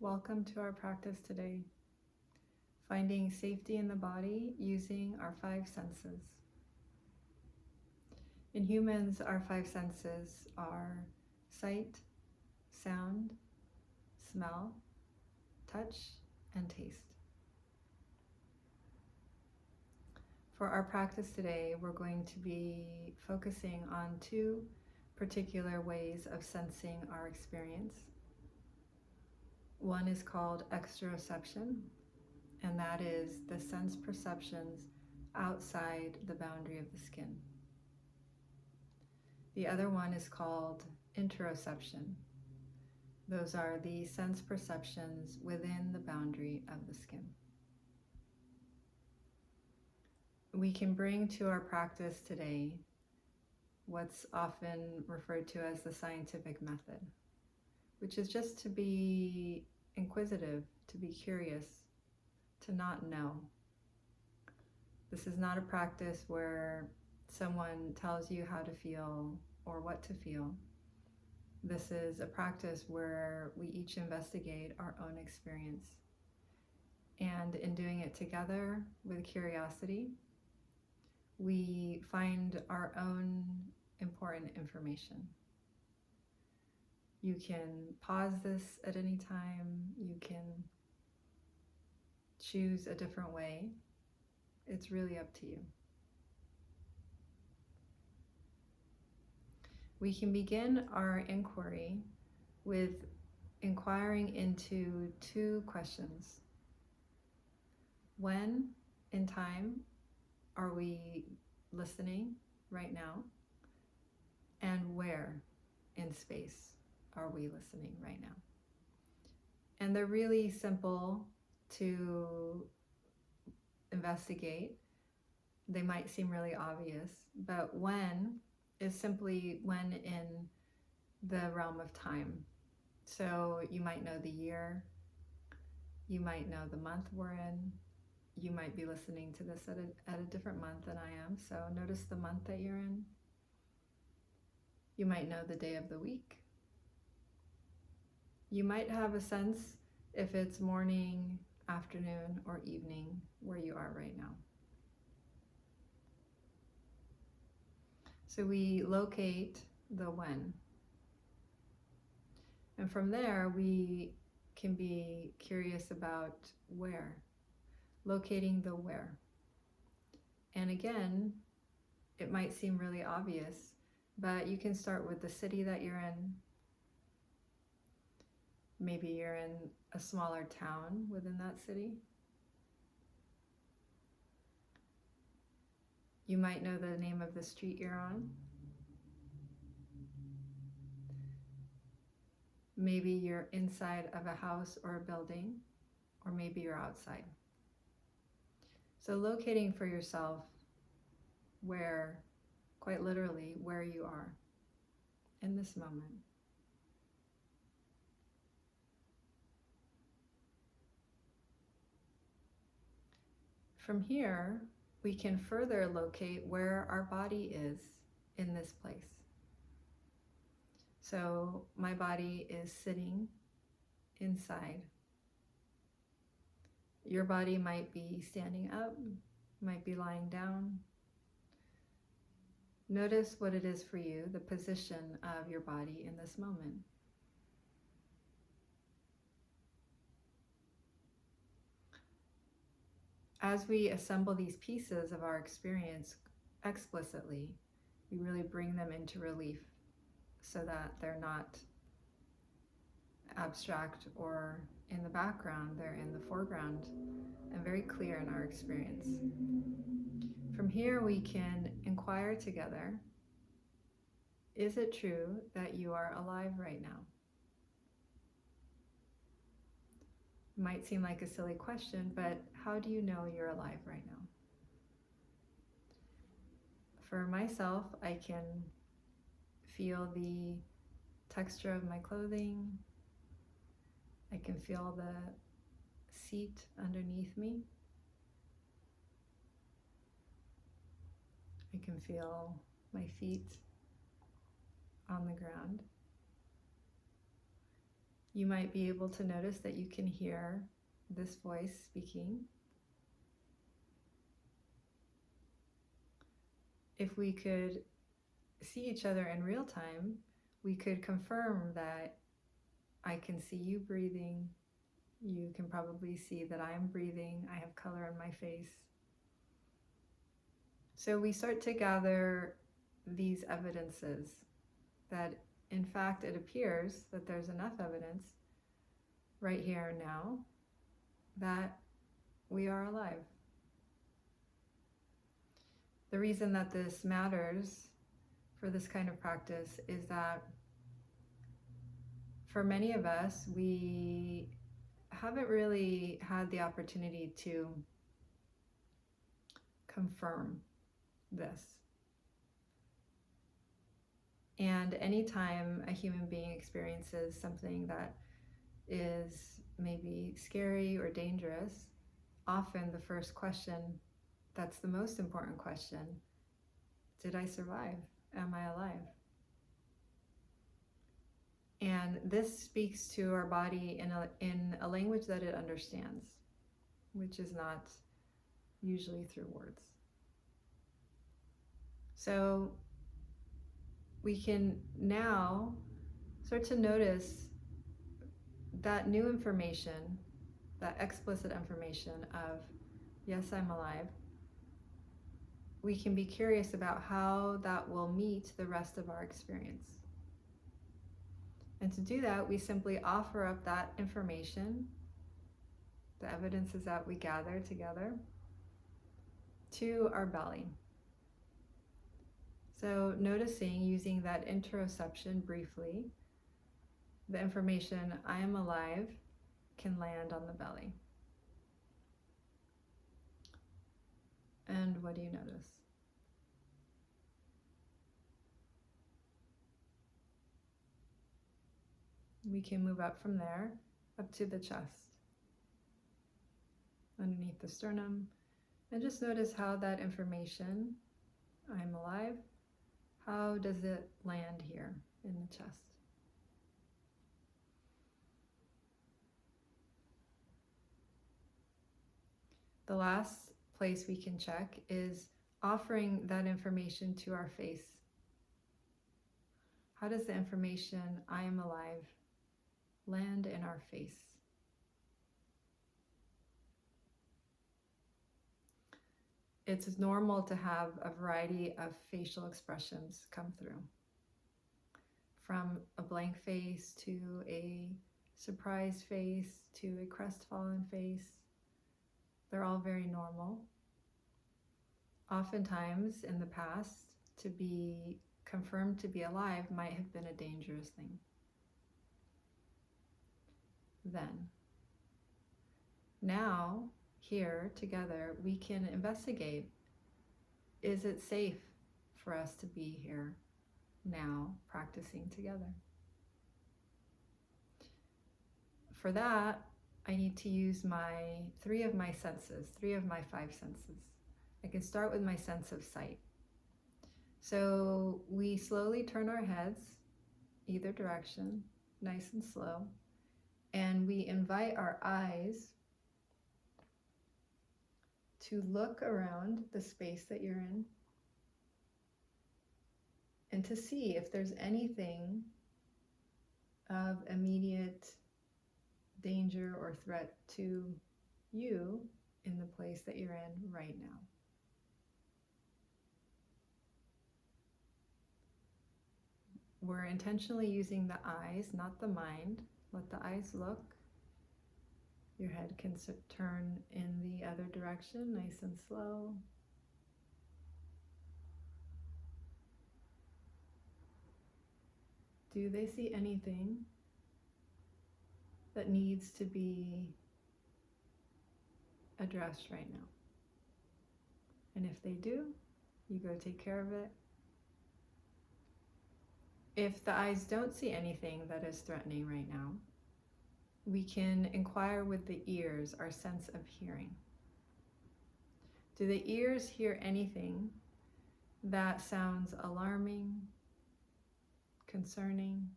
Welcome to our practice today, finding safety in the body using our five senses. In humans, our five senses are sight, sound, smell, touch, and taste. For our practice today, we're going to be focusing on two particular ways of sensing our experience. One is called exteroception, and that is the sense perceptions outside the boundary of the skin. The other one is called interoception. Those are the sense perceptions within the boundary of the skin. We can bring to our practice today what's often referred to as the scientific method, which is just to be inquisitive, to be curious, to not know. This is not a practice where someone tells you how to feel or what to feel. This is a practice where we each investigate our own experience. And in doing it together with curiosity, we find our own important information. You can pause this at any time. You can choose a different way. It's really up to you. We can begin our inquiry with inquiring into two questions. When in time are we listening right now? And where in space are we listening right now? And they're really simple to investigate. They might seem really obvious, but when is simply when in the realm of time. So you might know the year, you might know the month we're in, you might be listening to this at a different month than I am, so notice the month that you're in. You might know the day of the week. You might have a sense if it's morning, afternoon, or evening where you are right now. So we locate the when. And from there, we can be curious about where, locating the where. And again, it might seem really obvious, but you can start with the city that you're in. Maybe you're in a smaller town within that city. You might know the name of the street you're on. Maybe you're inside of a house or a building, or maybe you're outside. So locating for yourself where, quite literally, where you are in this moment. From here, we can further locate where our body is in this place. So my body is sitting inside. Your body might be standing up, might be lying down. Notice what it is for you, the position of your body in this moment. As we assemble these pieces of our experience explicitly, we really bring them into relief so that they're not abstract or in the background, they're in the foreground and very clear in our experience. From here, we can inquire together, is it true that you are alive right now? It might seem like a silly question, but how do you know you're alive right now? For myself, I can feel the texture of my clothing. I can feel the seat underneath me. I can feel my feet on the ground. You might be able to notice that you can hear this voice speaking. If we could see each other in real time, we could confirm that I can see you breathing. You can probably see that I'm breathing. I have color on my face. So we start to gather these evidences that, in fact, it appears that there's enough evidence right here and now that we are alive. The reason that this matters for this kind of practice is that for many of us, we haven't really had the opportunity to confirm this. And anytime a human being experiences something that is maybe scary or dangerous, often the first question, that's the most important question, did I survive? Am I alive? And this speaks to our body in a language that it understands, which is not usually through words. So we can now start to notice that new information, that explicit information of, yes, I'm alive. We can be curious about how that will meet the rest of our experience. And to do that, we simply offer up that information, the evidences that we gather together, to our belly. So noticing, using that interoception briefly, the information I am alive can land on the belly. And what do you notice? We can move up from there, up to the chest, underneath the sternum, and just notice how that information, I'm alive, how does it land here in the chest? The last place we can check is offering that information to our face. How does the information, I am alive, land in our face? It's normal to have a variety of facial expressions come through. From a blank face to a surprised face to a crestfallen face. They're all very normal. Oftentimes in the past, to be confirmed to be alive might have been a dangerous thing. Then, now, here together, we can investigate, is it safe for us to be here now practicing together? For that, I need to use three of my 5 senses. I can start with my sense of sight. So we slowly turn our heads either direction, nice and slow, and we invite our eyes to look around the space that you're in and to see if there's anything of immediate danger or threat to you in the place that you're in right now. We're intentionally using the eyes, not the mind. Let the eyes look. Your head can turn in the other direction, nice and slow. Do they see anything that needs to be addressed right now? And if they do, you go take care of it. If the eyes don't see anything that is threatening right now, we can inquire with the ears, our sense of hearing. Do the ears hear anything that sounds alarming, concerning?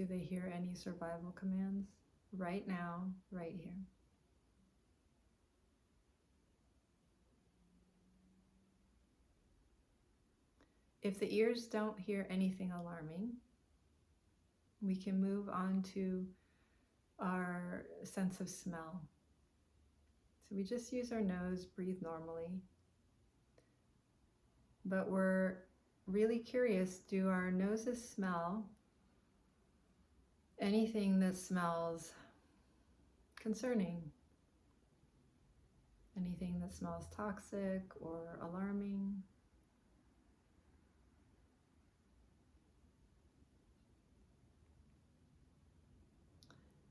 Do they hear any survival commands? Right now, right here. If the ears don't hear anything alarming, we can move on to our sense of smell. So we just use our nose, breathe normally. But we're really curious, do our noses smell anything that smells concerning? Anything that smells toxic or alarming?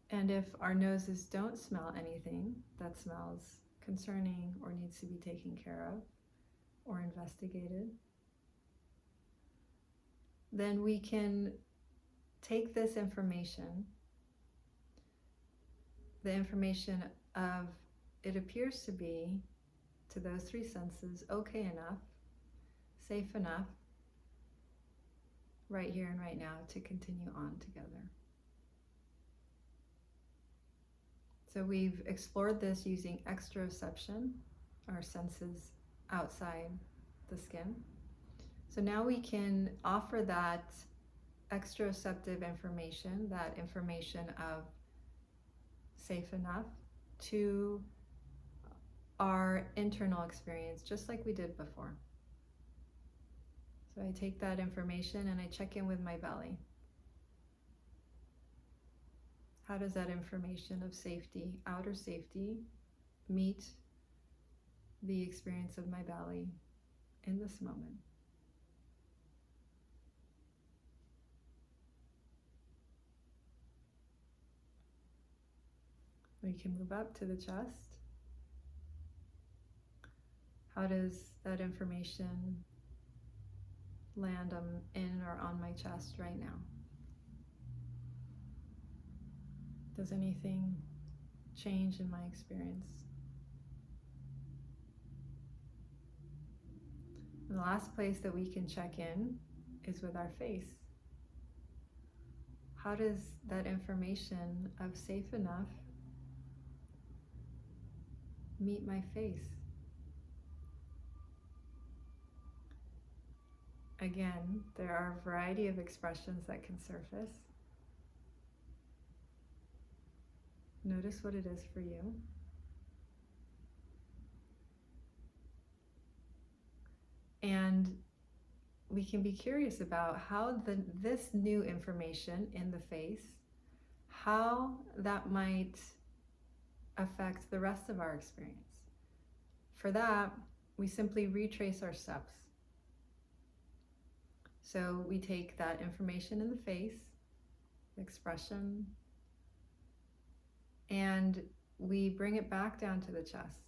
And if our noses don't smell anything that smells concerning or needs to be taken care of or investigated, then we can take this information, the information of it appears to be, to those three senses, okay enough, safe enough, right here and right now, to continue on together. So we've explored this using exteroception, our senses outside the skin. So now we can offer that exteroceptive information, that information of safe enough, to our internal experience, just like we did before. So I take that information and I check in with my belly. How does that information of safety, outer safety, meet the experience of my belly in this moment? We can move up to the chest. How does that information land in or on my chest right now? Does anything change in my experience? And the last place that we can check in is with our face. How does that information of safe enough meet my face? Again, there are a variety of expressions that can surface. Notice what it is for you. And we can be curious about how this new information in the face, how that might affect the rest of our experience. For that, we simply retrace our steps. So we take that information in the face, the expression, and we bring it back down to the chest.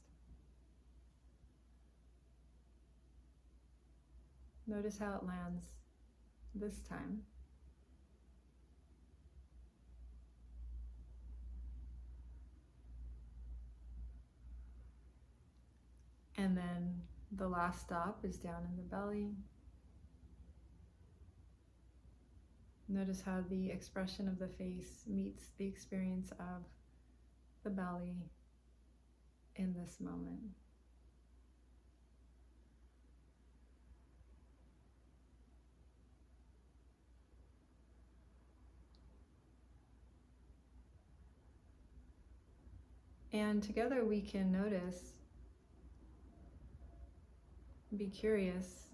Notice how it lands this time. And then the last stop is down in the belly. Notice how the expression of the face meets the experience of the belly in this moment. And together we can notice, be curious,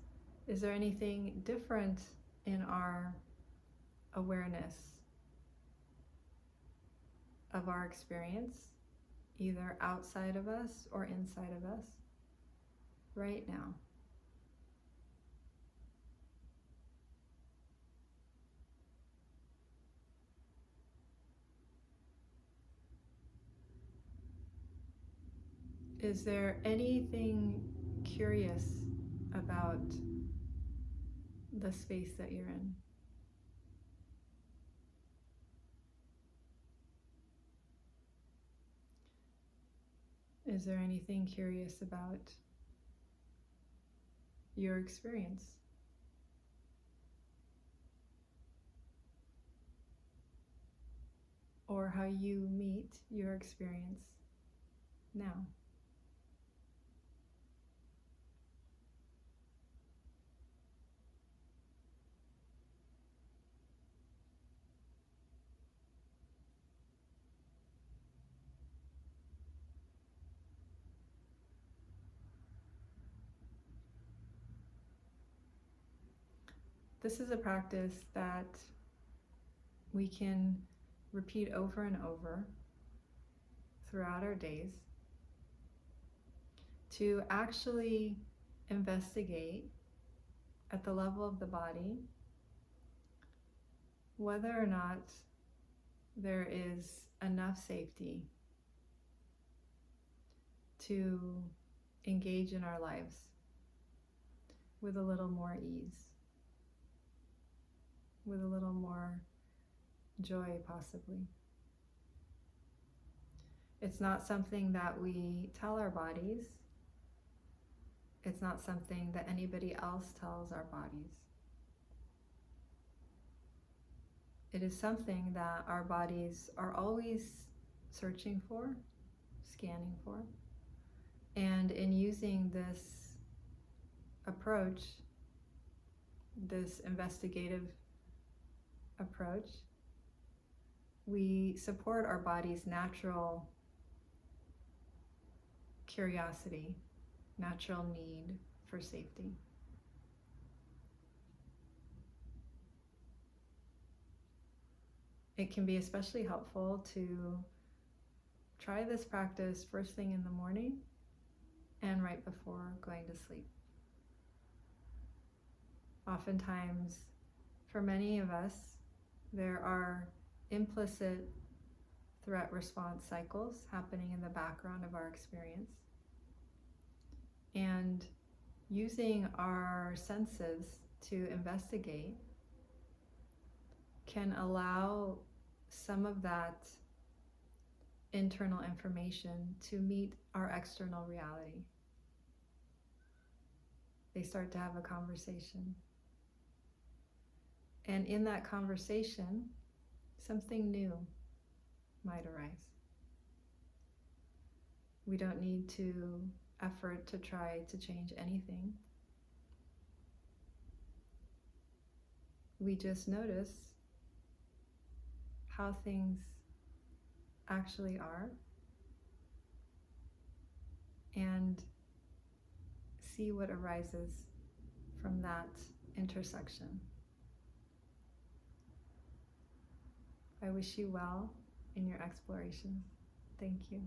is there anything different in our awareness of our experience, either outside of us or inside of us, right now? Is there anything curious about the space that you're in? Is there anything curious about your experience? or how you meet your experience now. This is a practice that we can repeat over and over throughout our days to actually investigate at the level of the body whether or not there is enough safety to engage in our lives with a little more ease, with a little more joy, possibly. It's not something that we tell our bodies. It's not something that anybody else tells our bodies. It is something that our bodies are always searching for, scanning for. And in using this approach, this investigative approach, we support our body's natural curiosity, natural need for safety. It can be especially helpful to try this practice first thing in the morning and right before going to sleep. Oftentimes, for many of us, there are implicit threat response cycles happening in the background of our experience. And using our senses to investigate can allow some of that internal information to meet our external reality. They start to have a conversation. And in that conversation, something new might arise. We don't need to effort to try to change anything. We just notice how things actually are and see what arises from that intersection. I wish you well in your explorations. Thank you.